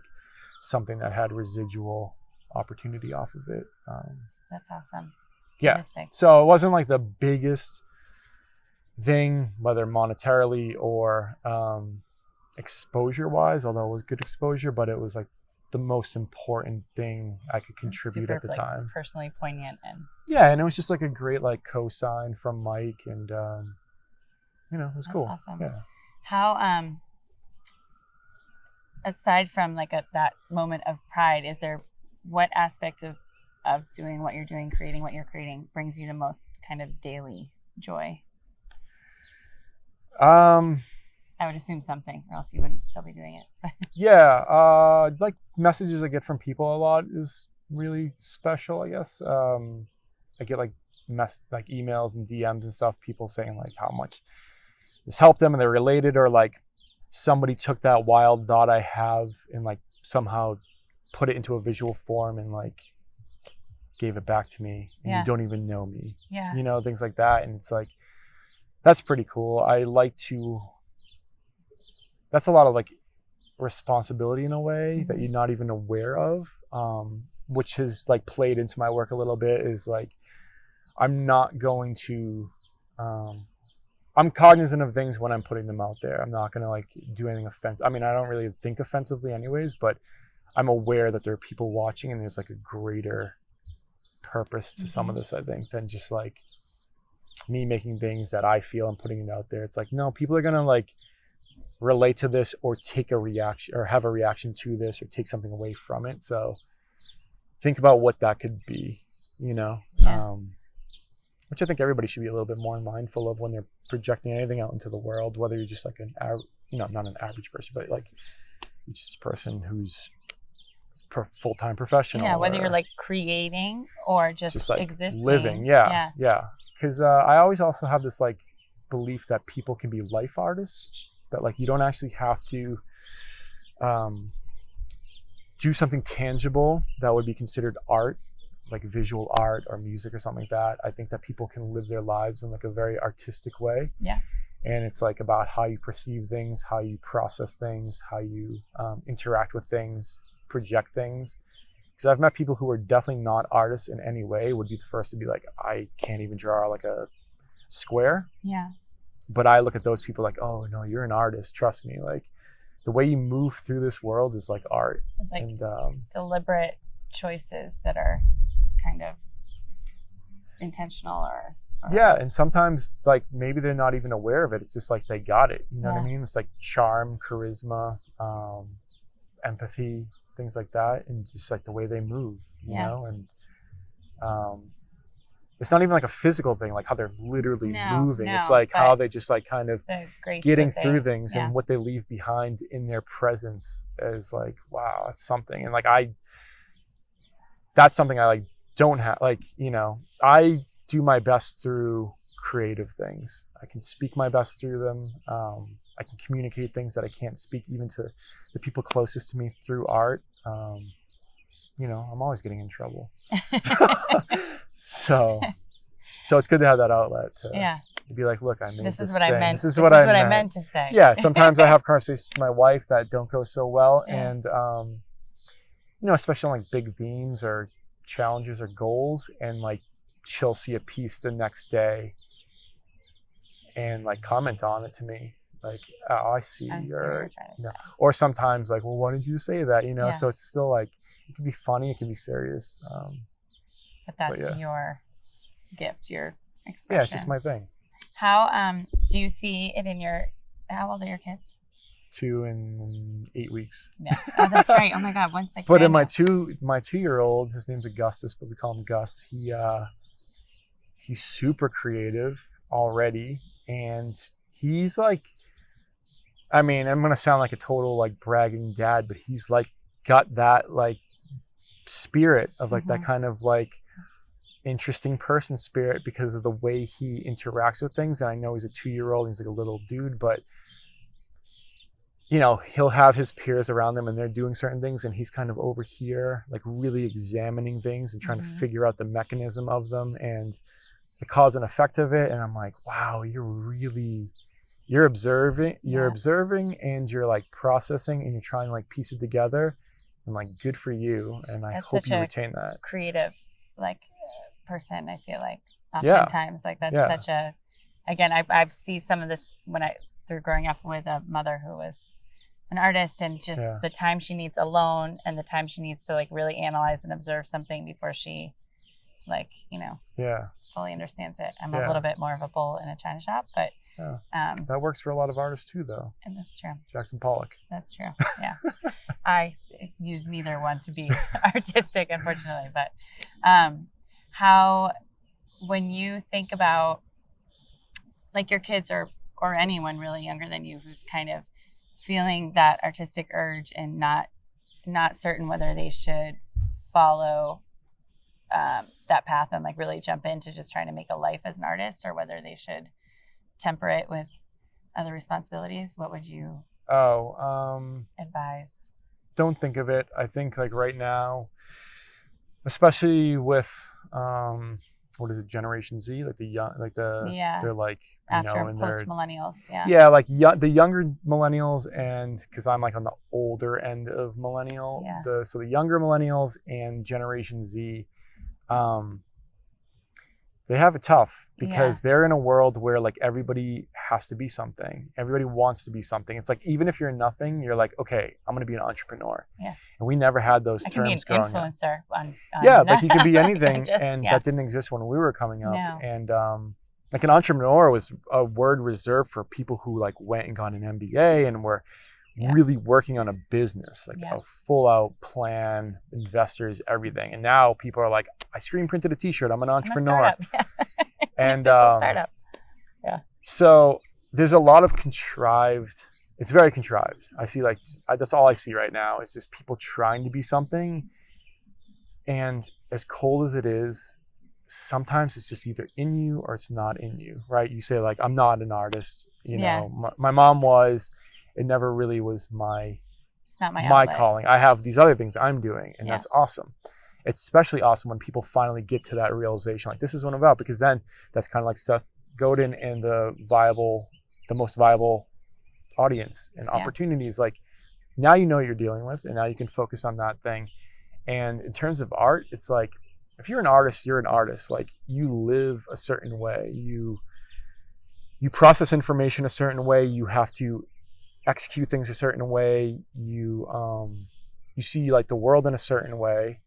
something that had residual opportunity off of it. That's awesome. Yeah. So it wasn't like the biggest thing, whether monetarily or exposure wise, although it was good exposure, but it was like the most important thing I could contribute at the time. Personally poignant and and it was just like a great like cosign from Mike, and it was cool. Awesome. Yeah. How aside from like that moment of pride, is there what aspect of of doing what you're doing, creating what you're creating, brings you to most kind of daily joy? I would assume something, or else you wouldn't still be doing it. Yeah, like messages I get from people a lot is really special, I guess. I get like emails and DMs and stuff, people saying like how much this helped them and they're related, or like somebody took that wild thought I have and like somehow put it into a visual form and like gave it back to me, and you don't even know me. Yeah. You know, things like that. And it's like, that's pretty cool. That's a lot of like responsibility in a way that you're not even aware of, which has like played into my work a little bit, is like, I'm not going to, I'm cognizant of things when I'm putting them out there. I'm not going to like do anything offensive. I mean, I don't really think offensively anyways, but I'm aware that there are people watching and there's like a greater purpose to some of this, I think, than just like me making things that I feel and putting it out there. It's like, no, people are going to like relate to this or take a reaction or have a reaction to this or take something away from it. So think about what that could be, you know, which I think everybody should be a little bit more mindful of when they're projecting anything out into the world, whether you're just like not an average person, but like you're just a person who's full-time professional. Yeah, whether you're like creating or just like existing. Living. Yeah. Because I always also have this like belief that people can be life artists, that like you don't actually have to do something tangible that would be considered art, like visual art or music or something like that. I think that people can live their lives in like a very artistic way. Yeah. And it's like about how you perceive things, how you process things, how you interact with things, project things. Because I've met people who are definitely not artists in any way, would be the first to be like, I can't even draw like a square. Yeah. But I look at those people like, oh no, you're an artist, trust me. Like the way you move through this world is like art. Like and deliberate choices that are kind of intentional or yeah, and sometimes like maybe they're not even aware of it. It's just like they got it. You know what I mean? It's like charm, charisma, empathy, things like that, and just like the way they move, you know. And it's not even like a physical thing, like how they're literally moving. It's like how they just like kind of getting through things and what they leave behind in their presence is like, wow, that's something. And like that's something I like don't have, like, you know, I do my best through creative things. I can speak my best through them. I can communicate things that I can't speak even to the people closest to me through art. You know, I'm always getting in trouble. So it's good to have that outlet to be like, look, I made this is what I meant. This is what I meant to say. Yeah, sometimes I have conversations with my wife that don't go so well. And, you know, especially on like big themes or challenges or goals, and like she'll see a piece the next day and like comment on it to me. Like, oh, I see you're trying to say. Or sometimes like, well, why didn't you say that? You know, so it's still like, it can be funny, it can be serious. But that's your gift, your expression. Yeah, it's just my thing. How do you see it in how old are your kids? 2 and 8 weeks. Yeah. Oh, that's right. Oh my God. Once I But in my 2-year-old, his name's Augustus, but we call him Gus. He's super creative already, and he's like, I mean, I'm gonna sound like a total like bragging dad, but he's like got that like spirit of like that kind of like interesting person spirit because of the way he interacts with things. And I know he's a 2-year-old, he's like a little dude, but you know, he'll have his peers around him and they're doing certain things and he's kind of over here like really examining things and trying to figure out the mechanism of them and the cause and effect of it. And I'm like, wow, you're observing and you're like processing and you're trying to like piece it together. I'm like, good for you. And I hope you retain that. Creative like person, I feel like oftentimes like that's such a, again, I've seen some of this through growing up with a mother who was an artist, and just the time she needs alone and the time she needs to like really analyze and observe something before she like, you know, fully understands it. I'm a little bit more of a bull in a china shop, but that works for a lot of artists too, though. And that's true. Jackson Pollock. That's true. Yeah. I use neither one to be artistic, unfortunately. But how, when you think about like your kids or anyone really younger than you who's kind of feeling that artistic urge and not certain whether they should follow that path and like really jump into just trying to make a life as an artist, or whether they should temper it with other responsibilities, what would you advise? Don't think of it. I think like right now, especially with what is it, Generation Z, like the young, like they're like, you after know, and post millennials, like the younger millennials, and because I'm like on the older end of millennial, so the younger millennials and Generation Z, they have it tough because they're in a world where like everybody has to be something. Everybody wants to be something. It's like, even if you're nothing, you're like, okay, I'm going to be an entrepreneur. Yeah. And we never had those terms growing up. growing I can be an influencer. like you could be anything. That didn't exist when we were coming up. No. And like an entrepreneur was a word reserved for people who like went and got an MBA and were really working on a business, like a full out plan, investors, everything. And now people are like, I screen printed a t-shirt, I'm an entrepreneur. I'm a startup. It's and an official startup. So there's a lot of it's very contrived. I see that's all I see right now is just people trying to be something. And as cold as it is, sometimes it's just either in you or it's not in you, right? You say like, I'm not an artist, you know, my mom was. It never really was it's not my calling. I have these other things I'm doing, and that's awesome. It's especially awesome when people finally get to that realization, like, this is what I'm about, because then that's kind of like Seth Godin and the most viable audience and opportunities. Like, now you know what you're dealing with, and now you can focus on that thing. And in terms of art, it's like, if you're an artist, you're an artist. Like, you live a certain way. You process information a certain way. You have to execute things a certain way. You see like the world in a certain way,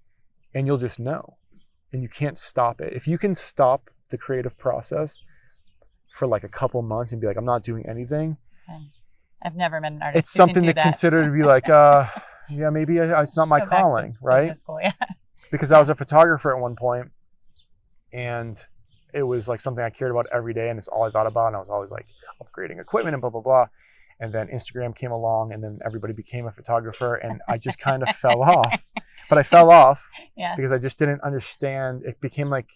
and you'll just know, and you can't stop it. If you can stop the creative process for like a couple months and be like, I'm not doing anything. I've never met an artist. It's something to consider, to be like, maybe it's not my calling, right? School, Because I was a photographer at one point, and it was like something I cared about every day, and it's all I thought about, and I was always like upgrading equipment and blah, blah, blah. And then Instagram came along, and then everybody became a photographer, and I just kind of fell off. But I fell off because I just didn't understand. It became like,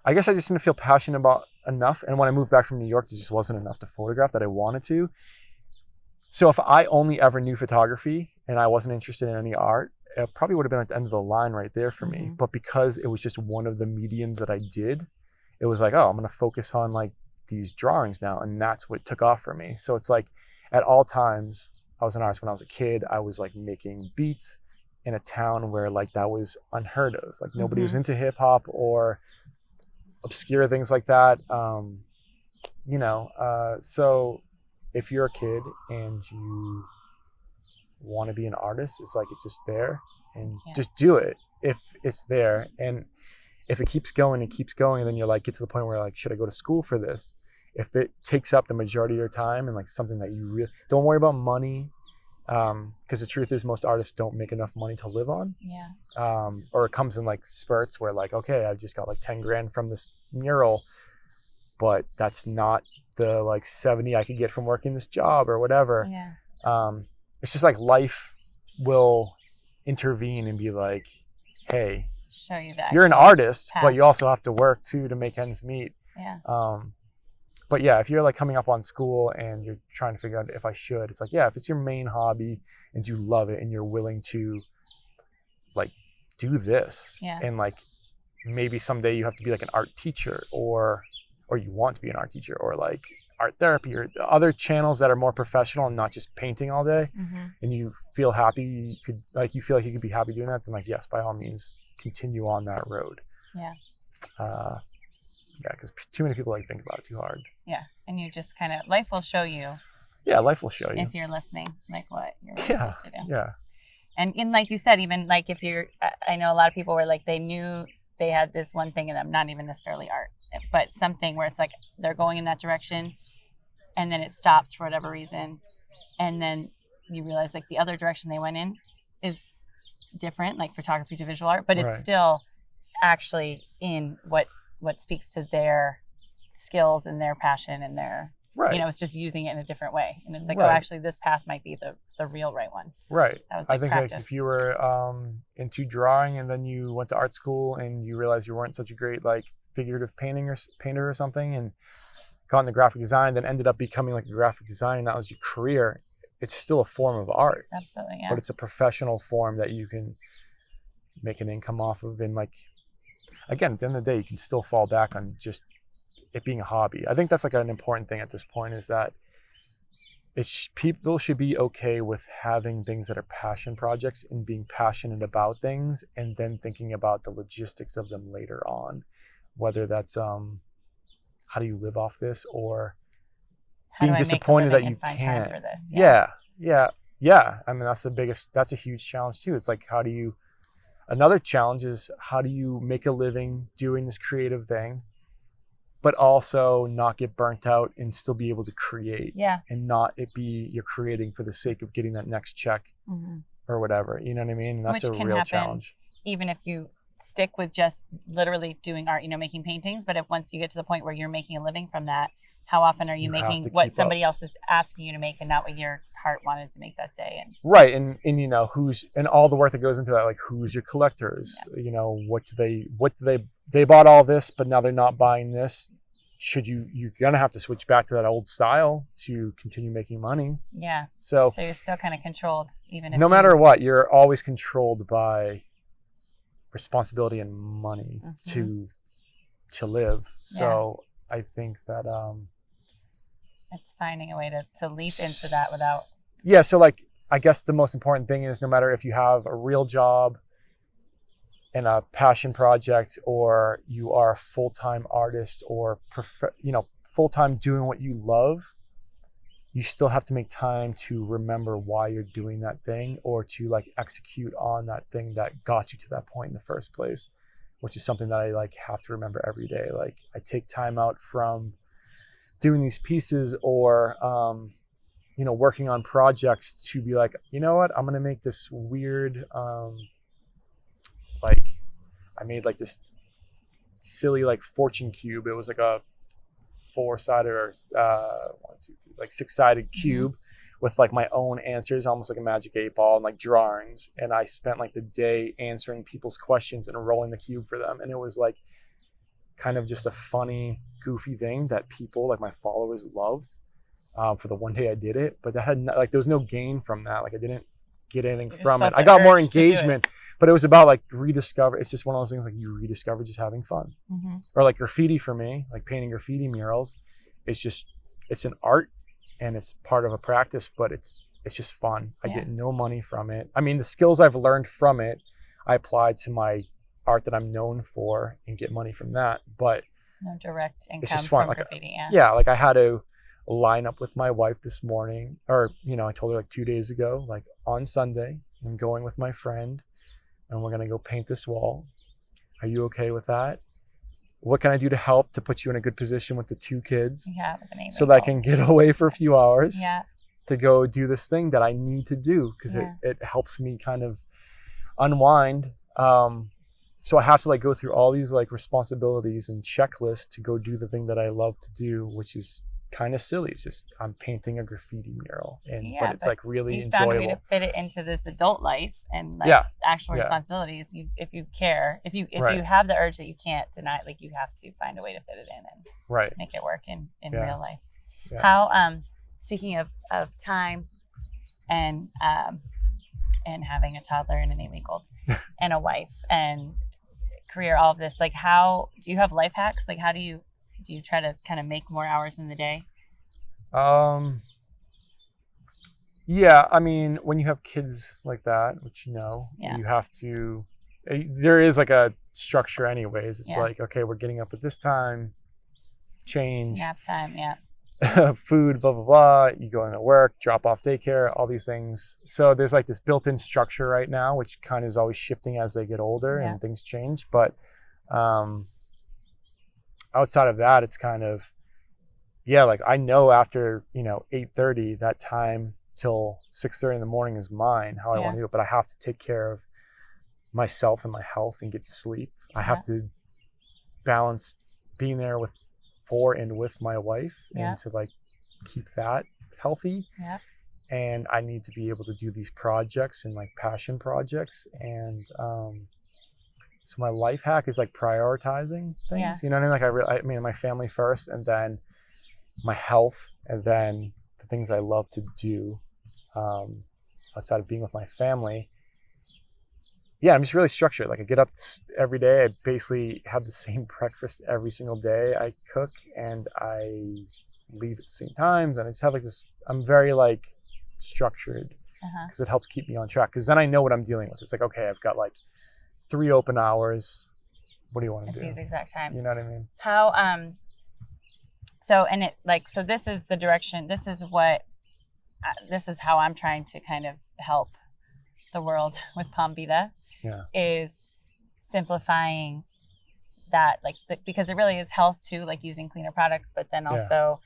I guess I just didn't feel passionate about enough. And when I moved back from New York, there just wasn't enough to photograph that I wanted to. So if I only ever knew photography and I wasn't interested in any art, it probably would have been at the end of the line right there for me. But because it was just one of the mediums that I did, it was like, oh, I'm going to focus on like these drawings now, and that's what took off for me. So it's like, at all times, I was an artist. When I was a kid, I was like making beats in a town where like that was unheard of. Like nobody was into hip hop or obscure things like that. So if you're a kid and you want to be an artist, it's like, it's just there, and just do it if it's there. And if it keeps going and keeps going, and then you're like, get to the point where like, should I go to school for this? If it takes up the majority of your time and like something that you really don't worry about money, because the truth is most artists don't make enough money to live on. Or it comes in like spurts where like, okay, I just got like 10 grand from this mural, but that's not the like 70 I could get from working this job or whatever. It's just like life will intervene and be like, hey, show you that you're an artist, but you also have to work too to make ends meet. But yeah, if you're like coming up on school and you're trying to figure out if I should, it's like, if it's your main hobby and you love it and you're willing to like do this, and like maybe someday you have to be like an art teacher, or you want to be an art teacher, or like art therapy, or other channels that are more professional and not just painting all day, and you feel happy, you feel like you could be happy doing that, then like, yes, by all means, continue on that road. Because too many people like think about it too hard. And you just kind of, life will show you. Life will show you. If you're listening, like what you're really supposed to do. And like you said, even like if you're, I know a lot of people where like they knew they had this one thing in them, not even necessarily art, but something where it's like they're going in that direction, and then it stops for whatever reason, and then you realize like the other direction they went in is different, like photography to visual art, but it's Right. still actually in what speaks to their skills and their passion and their, Right. it's just using it in a different way. And it's like, oh, Right. actually this path might be the real right one. Right. That was I like think practice. like if you were into drawing and then you went to art school and you realized you weren't such a great like figurative painter or something and got into graphic design, then ended up becoming like a graphic designer and that was your career, it's still a form of art. Absolutely, yeah. But it's a professional form that you can make an income off of. And like, again, at the end of the day, you can still fall back on just it being a hobby. I think that's like an important thing at this point is that people should be okay with having things that are passion projects and being passionate about things and then thinking about the logistics of them later on, whether that's how do you live off this or How being do I make a disappointed that living you and find can't. time for this? Yeah. I mean, that's a huge challenge too. It's like, another challenge is how do you make a living doing this creative thing, but also not get burnt out and still be able to create and not it be you're creating for the sake of getting that next check or whatever. You know what I mean? And that's Which a can real happen challenge. Even if you stick with just literally doing art, making paintings. But if once you get to the point where you're making a living from that, how often are you making what somebody else is asking you to make and not what your heart wanted to make that day? And right. And who's, and all the work that goes into that, like who's your collectors, what do they bought all this, but now they're not buying this. You're going to have to switch back to that old style to continue making money. Yeah. So you're still kind of controlled, even if no matter what, you're always controlled by responsibility and money to live. So I think that it's finding a way to leap into that without. Yeah. So like, I guess the most important thing is no matter if you have a real job and a passion project, or you are a full-time artist or full-time doing what you love, you still have to make time to remember why you're doing that thing or to like execute on that thing that got you to that point in the first place, which is something that I like have to remember every day. Like I take time out from doing these pieces or working on projects to be like, you know what, I'm gonna make this weird like I made like this silly like fortune cube. It was like a 4-sided or 6-sided cube with like my own answers, almost like a magic 8-ball and like drawings. And I spent like the day answering people's questions and rolling the cube for them. And it was like kind of just a funny, goofy thing that people, like my followers, loved for the one day I did it. But that had there was no gain from that. Like I didn't get anything from it. I got more engagement, but it was about like rediscover. It's just one of those things like you rediscover just having fun. Or like graffiti for me, like painting graffiti murals. It's an art and it's part of a practice, but it's just fun. I get no money from it. I mean, the skills I've learned from it, I applied to my art that I'm known for and get money from that. But no direct income it's just fun. from Like, graffiti. Like I had to line up with my wife this morning, or I told her like 2 days ago, like on Sunday, I'm going with my friend and we're gonna go paint this wall. Are you okay with that? What can I do to help to put you in a good position with the 2 kids so that I can get away for a few hours to go do this thing that I need to do because it helps me kind of unwind. So I have to like go through all these like responsibilities and checklists to go do the thing that I love to do, which is kind of silly. It's just I'm painting a graffiti mural, but it's like really enjoyable. You found a way to fit it into this adult life and like actual responsibilities. If you care, if you have the urge that you can't deny, like you have to find a way to fit it in and make it work in real life. Yeah. How speaking of time and having a toddler and an 8-week-old and a wife and career, all of this, like how do you have life hacks? Like how do you try to kind of make more hours in the day? Yeah, I mean, when you have kids like that, which you have to, there is like a structure anyways. It's like, okay, we're getting up at this time, change. Nap time, food, blah, blah, blah. You go into work, drop off daycare, all these things. So there's like this built-in structure right now, which kind of is always shifting as they get older and things change. But outside of that, it's kind of, like I know after, 8:30, that time till 6:30 in the morning is mine, how I want to do it, but I have to take care of myself and my health and get sleep. I have to balance being there for and with my wife and to like keep that healthy. Yeah. And I need to be able to do these projects and like passion projects. And so my life hack is like prioritizing things. Yeah. You know what I mean? Like I mean, my family first, and then my health, and then the things I love to do outside of being with my family. Yeah, I'm just really structured. Like I get up every day. I basically have the same breakfast every single day. I cook and I leave at the same times, and I just have like this. I'm very like structured because it helps keep me on track. Because then I know what I'm dealing with. It's like, okay, I've got like 3 open hours. What do you want to do? These exact times. You know what I mean? How so this is the direction. This is how I'm trying to kind of help the world with Pom Vida. Yeah. Is simplifying that, like, because it really is health too, like using cleaner products, but then also,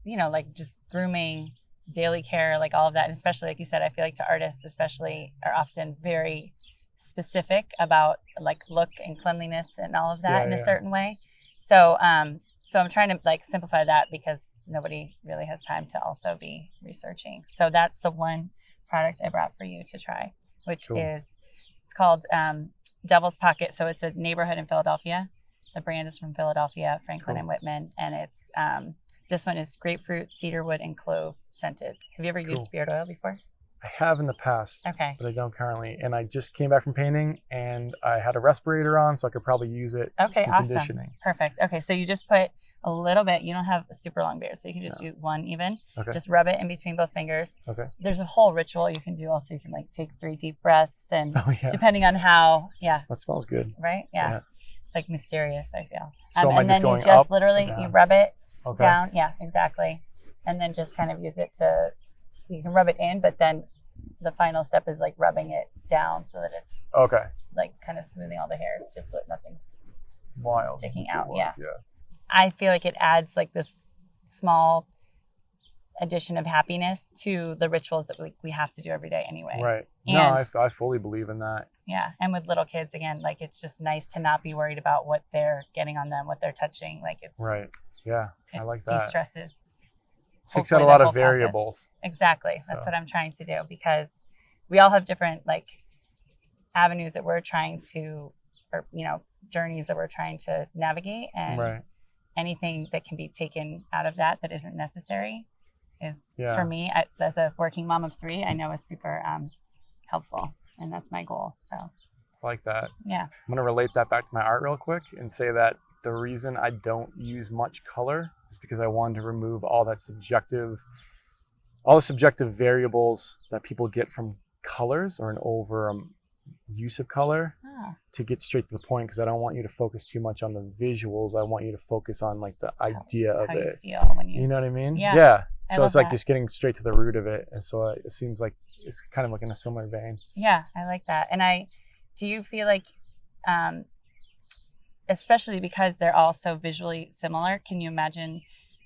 like just grooming, daily care, like all of that. And especially, like you said, I feel like to artists especially are often very specific about like look and cleanliness and all of that in a certain way. So, so I'm trying to like simplify that because nobody really has time to also be researching. So that's the one product I brought for you to try, which is, it's called Devil's Pocket. So it's a neighborhood in Philadelphia. The brand is from Philadelphia, Franklin and Whitman. And it's, this one is grapefruit, cedarwood, and clove scented. Have you ever used beard oil before? I have in the past, but I don't currently. And I just came back from painting, and I had a respirator on, so I could probably use it. Okay, some awesome. Conditioning. Perfect. Okay, so you just put a little bit. You don't have a super long beard, so you can just do one even. Okay. Just rub it in between both fingers. Okay. There's a whole ritual you can do also. You can like take 3 deep breaths, and depending on how, That smells good. Right? Yeah. It's like mysterious, I feel. So and then you just literally, you rub it down. Yeah, exactly. And then just kind of use it to, you can rub it in, but then the final step is like rubbing it down so that it's like kind of smoothing all the hairs, just so that nothing's sticking out. Yeah. I feel like it adds like this small addition of happiness to the rituals that we have to do every day anyway. Right. And, no, I fully believe in that. Yeah. And with little kids, again, like it's just nice to not be worried about what they're getting on them, what they're touching. Like it's right. Yeah. I like that. De-stresses. Takes out a lot of variables. Process. Exactly. That's what I'm trying to do, because we all have different like avenues that we're trying to, or, journeys that we're trying to navigate, and anything that can be taken out of that isn't necessary is for me as a working mom of 3, I know is super helpful, and that's my goal. So I like that. Yeah. I'm going to relate that back to my art real quick and say that the reason I don't use much color is because I wanted to remove all the subjective variables that people get from colors or an over use of color to get straight to the point, because I don't want you to focus too much on the visuals. I want you to focus on like the idea of how it. You feel when you know what I mean? Yeah. So it's like just getting straight to the root of it. And so it seems like it's kind of like in a similar vein. Yeah, I like that. And do you feel like, especially because they're all so visually similar, can you imagine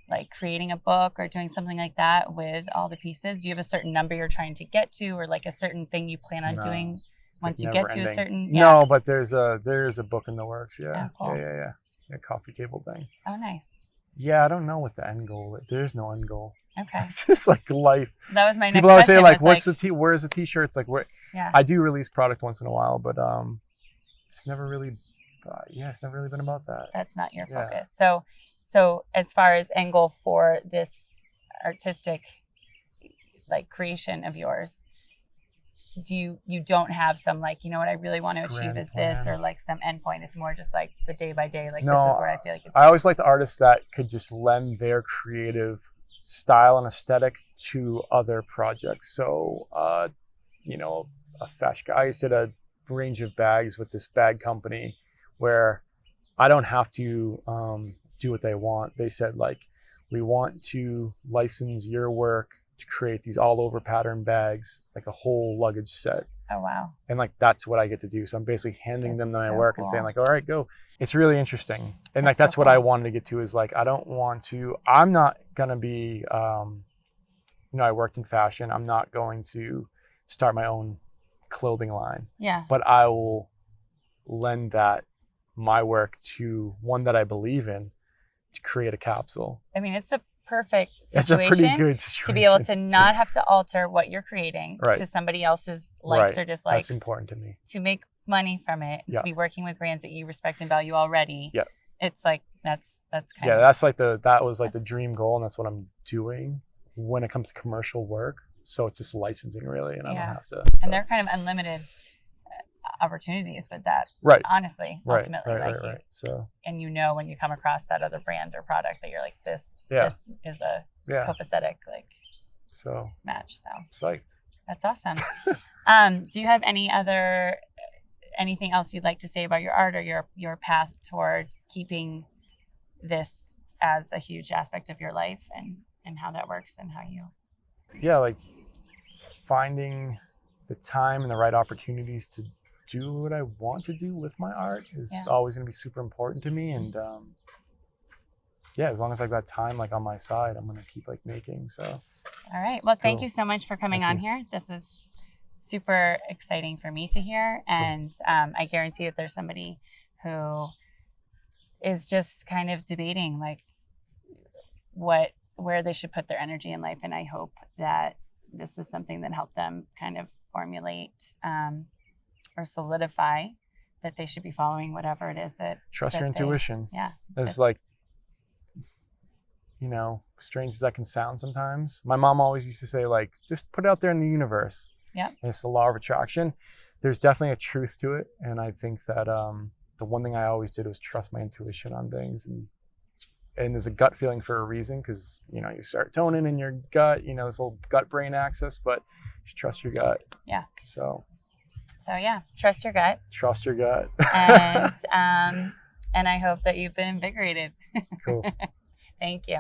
like creating a book or doing something like that with all the pieces? Do you have a certain number you're trying to get to, or like a certain thing you plan on doing once you get to a certain? No, but there's a book in the works. Yeah. Oh, cool. Yeah. A coffee table thing. Oh, nice. Yeah, I don't know what the end goal is. There's no end goal. Okay. It's just like life. That was my next question. People always say like, where's the t-shirt? It's like, where? Yeah. I do release product once in a while, but it's never really been about that. That's not your focus. So as far as end goal for this artistic like creation of yours, you don't have some like, what I really want to achieve is this, or like some end point? It's more just like the day by day, like this is where I feel like it's. I always like the artists that could just lend their creative style and aesthetic to other projects. So a fashion guy, I did a range of bags with this bag company where I don't have to do what they want. They said like, we want to license your work to create these all over pattern bags, like a whole luggage set. Oh, wow. And like, that's what I get to do. So I'm basically handing them my work and saying like, all right, go. It's really interesting. And that's what I wanted to get to, is like, I'm not going to be I worked in fashion. I'm not going to start my own clothing line. Yeah. But I will lend my work to one that I believe in to create a capsule. I mean, it's a perfect situation. It's a pretty good situation. To be able to not have to alter what you're creating to somebody else's likes or dislikes. That's important to me. To make money from it, to be working with brands that you respect and value already. Yeah. It's like that's kind of that's like the dream goal, and that's what I'm doing when it comes to commercial work. So it's just licensing really, and I don't have to. And they're kind of unlimited opportunities with that. Honestly, ultimately, right. So, and when you come across that other brand or product that you're like, this is a copacetic match. So psyched. That's awesome. Do you have anything else you'd like to say about your art or your path toward keeping this as a huge aspect of your life and how that works and how you? Yeah, like finding the time and the right opportunities to do what I want to do with my art is always going to be super important to me. And as long as I've got time on my side, I'm going to keep making. So. All right. Well, thank you so much for coming on here. This was super exciting for me to hear. And I guarantee that there's somebody who is just kind of debating where they should put their energy in life. And I hope that this was something that helped them kind of formulate or solidify that they should be following whatever it is that trust your intuition. Yeah. It's strange as that can sound sometimes. My mom always used to say just put it out there in the universe. Yeah. And it's the law of attraction. There's definitely a truth to it. And I think that the one thing I always did was trust my intuition on things. And there's a gut feeling for a reason, because you serotonin in your gut, this whole gut brain axis, but you should trust your gut. Yeah. So trust your gut. Trust your gut. And I hope that you've been invigorated. Cool. Thank you.